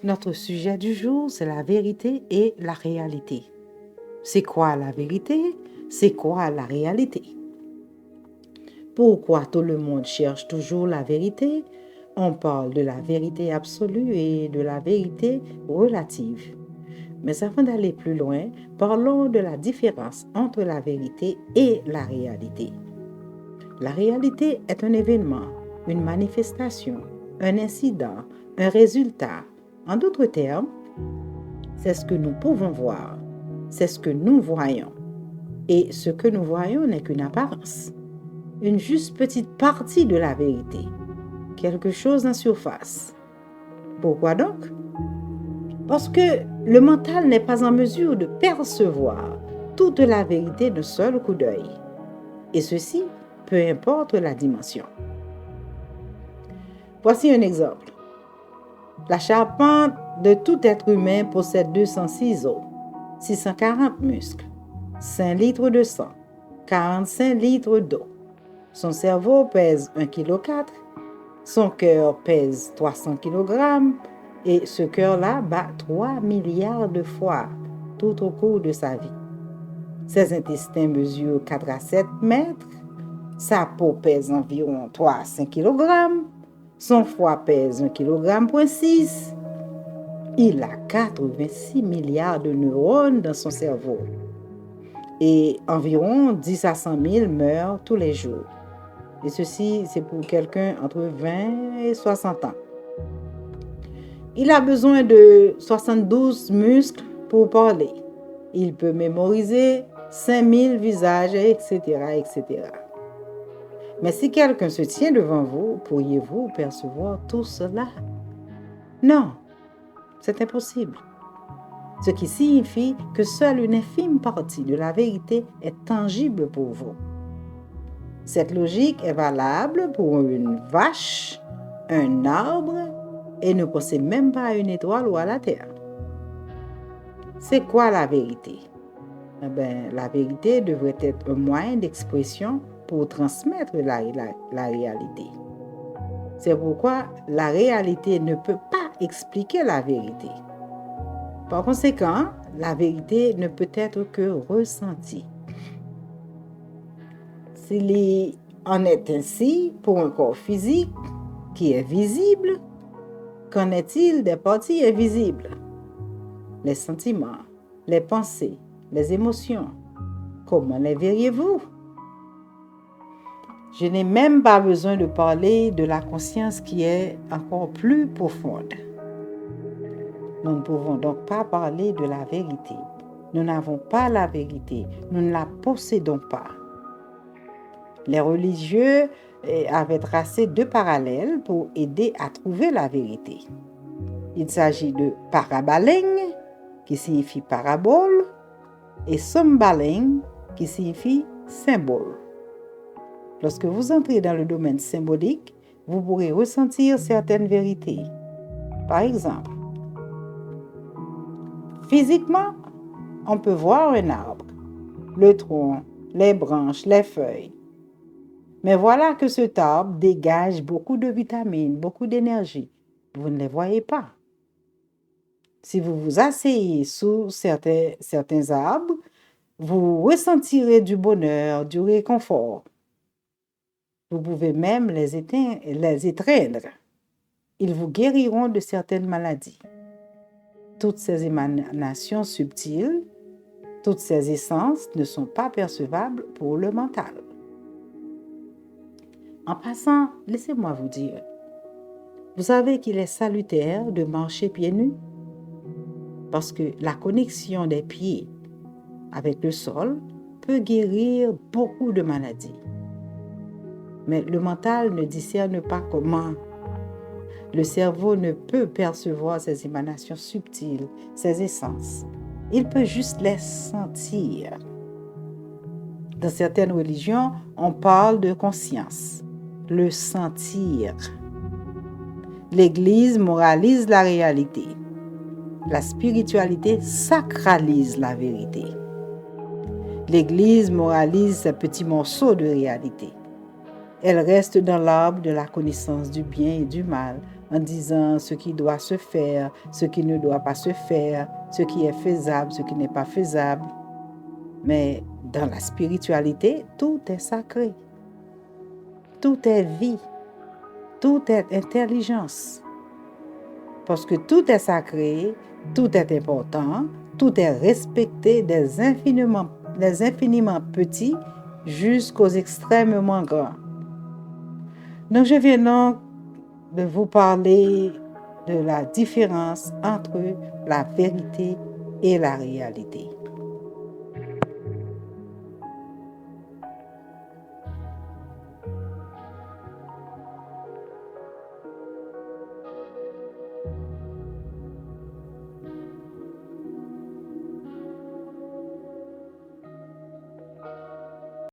Notre sujet du jour, c'est la vérité et la réalité. C'est quoi la vérité? C'est quoi la réalité? Pourquoi tout le monde cherche toujours la vérité? On parle de la vérité absolue et de la vérité relative. Mais avant d'aller plus loin, parlons de la différence entre la vérité et la réalité. La réalité est un événement, une manifestation, un incident, un résultat. En d'autres termes, c'est ce que nous pouvons voir, c'est ce que nous voyons. Et ce que nous voyons n'est qu'une apparence, une juste petite partie de la vérité, quelque chose en surface. Pourquoi donc? Parce que le mental n'est pas en mesure de percevoir toute la vérité d'un seul coup d'œil. Et ceci, peu importe la dimension. Voici un exemple. La charpente de tout être humain possède 206 os, 640 muscles, 5 litres de sang, 45 litres d'eau. Son cerveau pèse 1,4 kg, son cœur pèse 300 kg et ce cœur-là bat 3 milliards de fois tout au cours de sa vie. Ses intestins mesurent 4 à 7 mètres, sa peau pèse environ 3 à 5 kg, son foie pèse 1,6 kg. Il a 86 milliards de neurones dans son cerveau et environ 10 à 100 000 meurent tous les jours. Et ceci, c'est pour quelqu'un entre 20 et 60 ans. Il a besoin de 72 muscles pour parler. Il peut mémoriser 5000 visages, etc., etc. Mais si quelqu'un se tient devant vous, pourriez-vous percevoir tout cela? Non, c'est impossible. Ce qui signifie que seule une infime partie de la vérité est tangible pour vous. Cette logique est valable pour une vache, un arbre, et ne pensez même pas à une étoile ou à la terre. C'est quoi la vérité? La vérité devrait être un moyen d'expression pour transmettre la réalité. C'est pourquoi la réalité ne peut pas expliquer la vérité. Par conséquent, la vérité ne peut être que ressentie. S'il en est ainsi pour un corps physique qui est visible, qu'en est-il des parties invisibles? Les sentiments, les pensées, les émotions, comment les verriez-vous? Je n'ai même pas besoin de parler de la conscience qui est encore plus profonde. Nous ne pouvons donc pas parler de la vérité. Nous n'avons pas la vérité. Nous ne la possédons pas. Les religieux avaient tracé 2 parallèles pour aider à trouver la vérité. Il s'agit de parabaleng, qui signifie parabole, et sambaleng, qui signifie symbole. Lorsque vous entrez dans le domaine symbolique, vous pourrez ressentir certaines vérités. Par exemple, physiquement, on peut voir un arbre, le tronc, les branches, les feuilles. Mais voilà que cet arbre dégage beaucoup de vitamines, beaucoup d'énergie. Vous ne les voyez pas. Si vous vous asseyez sous certains arbres, vous ressentirez du bonheur, du réconfort. Vous pouvez même les étreindre. Ils vous guériront de certaines maladies. Toutes ces émanations subtiles, toutes ces essences ne sont pas percevables pour le mental. En passant, laissez-moi vous dire, vous savez qu'il est salutaire de marcher pieds nus? Parce que la connexion des pieds avec le sol peut guérir beaucoup de maladies. Mais le mental ne discerne pas comment. Le cerveau ne peut percevoir ces émanations subtiles, ces essences. Il peut juste les sentir. Dans certaines religions, on parle de conscience, le sentir. L'Église moralise la réalité. La spiritualité sacralise la vérité. L'Église moralise ces petits morceaux de réalité. Elle reste dans l'arbre de la connaissance du bien et du mal, en disant ce qui doit se faire, ce qui ne doit pas se faire, ce qui est faisable, ce qui n'est pas faisable. Mais dans la spiritualité, tout est sacré. Tout est vie. Tout est intelligence. Parce que tout est sacré, tout est important, tout est respecté des infiniment petits jusqu'aux extrêmement grands. Donc, je viens donc de vous parler de la différence entre la vérité et la réalité.